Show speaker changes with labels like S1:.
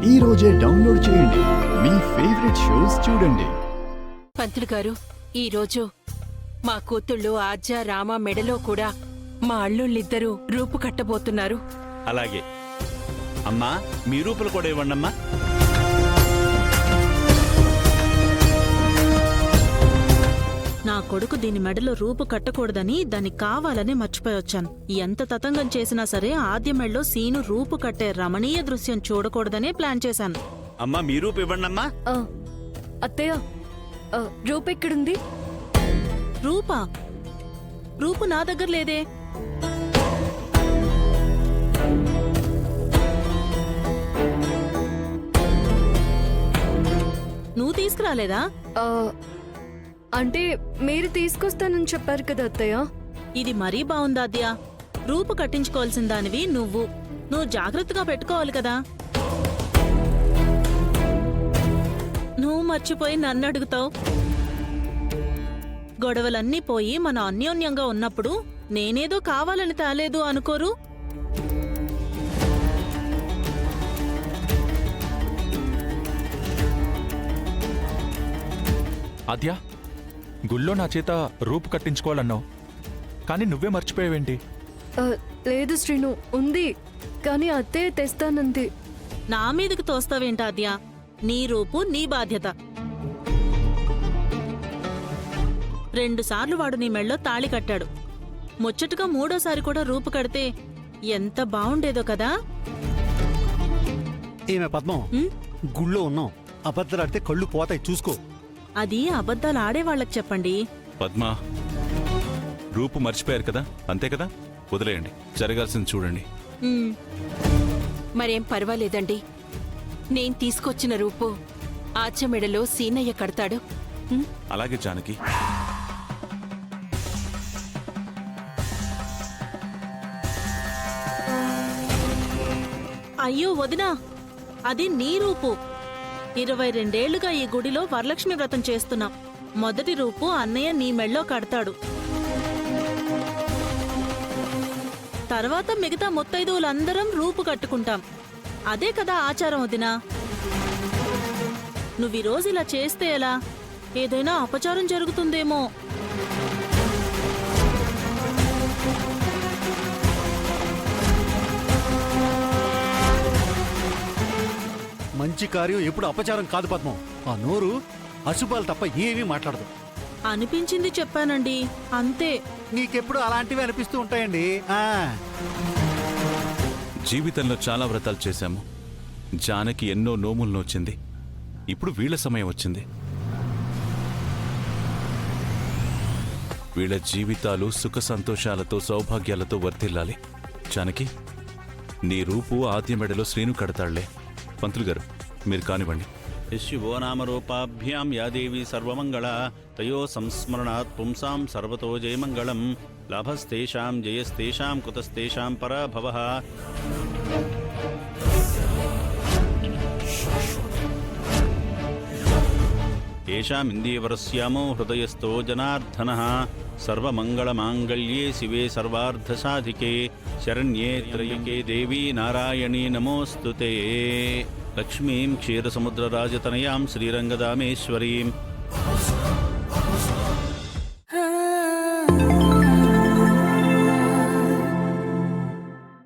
S1: ఈ రోజే డౌన్లోడ్ చేయండి. మీ ఫేవరెట్ షోస్ చూడండి.
S2: పంతులు గారు, ఈరోజు మా కూతుళ్ళు ఆద్య రామ మెడలో కూడా మా అల్లుళ్ళిద్దరూ రూపు కట్టబోతున్నారు.
S3: అలాగే అమ్మా, మీ రూపులు కూడా ఇవ్వండమ్మా.
S4: నా కొడుకు దీని మెడలో రూపు కట్టకూడదని దాన్ని కావాలని మర్చిపోయొచ్చాను. ఎంత తతంగం చేసినా సరే ఆద్య మెడలో సీను రూపు కట్టే రమణీయ దృశ్యం చూడకూడదనే ప్లాన్ చేశాను.
S3: అమ్మా, మీ రూపు ఇవ్వండమ్మా.
S5: అత్తయ్య, రూపు ఎక్కడుంది?
S4: రూపా? రూపు నా దగ్గర లేదే. నువ్వు తీసుకురాలేదా?
S5: అంటే మీరు తీసుకొస్తానని చెప్పారు కదా అత్తయ్య.
S4: ఇది మరీ బావుందాద్యా. రూపు కట్టించుకోవాల్సిన దానివి నువ్వు జాగ్రత్తగా పెట్టుకోవాలి కదా. నువ్వు మర్చిపోయి నన్ను అడుగుతావు. గొడవలన్నీ పోయి మన అన్యోన్యంగా ఉన్నప్పుడు నేనేదో కావాలని తాలేదు అనుకోరు.
S6: ఆద్యా, గుళ్ళో నా చేత రూపు కట్టించుకోవాలన్నావు, కానీ నువ్వే మర్చిపోయావేంటి?
S5: లేదు శ్రీను, ఉంది, కానీ అత్తయ్య తెస్తానంది.
S4: నా మీదకి తోస్తావేంటాద్యా? నీ రూపు నీ బాధ్యత. 2 సార్లు వాడు నీ మెళ్ళో తాళి కట్టాడు. ముచ్చటగా 3వసారి కూడా రూపు కడితే ఎంత బావుండేదో కదా.
S7: ఏమే పద్మం, గుళ్ళో ఉన్నాం, అబద్ధాలాడితే కళ్ళు పోతాయి, చూసుకో.
S4: అది అబద్ధాలు ఆడేవాళ్లకు చెప్పండి.
S3: పద్మా, రూపు మర్చిపోయారు కదా, అంతే కదా, వదిలేయండి. జరగాల్సింది చూడండి.
S2: మరేం పర్వాలేదండి. నేను తీసుకొచ్చిన రూపు ఆద్య మెడలో సీనయ్య కడతాడు.
S3: అలాగే జానకి.
S4: అయ్యో వదినా, అది నీ రూపు. 22 ఏళ్లుగా ఈ గుడిలో వరలక్ష్మి వ్రతం చేస్తున్నాం. మొదటి రూపు అన్నయ్య నీ మెళ్ళో కడతాడు. తర్వాత మిగతా ముత్తైదువులందరం రూపు కట్టుకుంటాం. అదే కదా ఆచారం వదినా. నువ్వీరోజు ఇలా చేస్తే ఎలా? ఏదైనా అపచారం జరుగుతుందేమో.
S7: మంచి కార్యం ఎప్పుడు అపచారం కాదు పద్మం. ఆ నోరు అశుభాలు తప్ప ఏమీ మాట్లాడదు.
S4: అనిపించింది చెప్పానండి, అంతే.
S7: నీకెప్పుడు అలాంటివి అనిపిస్తూ ఉంటాయండి.
S3: జీవితంలో చాలా వ్రతాలు చేశాము. జానకి ఎన్నో నోములు నోచింది. ఇప్పుడు వీళ్ళ సమయం వచ్చింది. వీళ్ళ జీవితాలు సుఖ సంతోషాలతో సౌభాగ్యాలతో వర్ధిల్లాలి. జానకి, నీ రూపు ఆద్య మెడలో శ్రీను కడతాళ్లే. పంతులు గారు, మీరు కానివ్వండి. శివో నామరూపాభ్యాం యాదేవి సర్వమంగళ తయో సంస్మరణాత్ పుంసాం సర్వతో జయమంగళం. లాభస్తేషాం జయస్తేషాం కుతస్తేషాం పరాభవః. ఏషామిందీవరస్యామో హృదయస్థో జనార్దనః. సర్వమంగళమాంగళ్యే శివే సర్వార్థసాధికే శరణ్యే త్రయంబకే దేవీ నారాయణీ నమోస్తుతే. లక్ష్మీం క్షీరసముద్రరాజతనయాం శ్రీరంగదామేశ్వరీం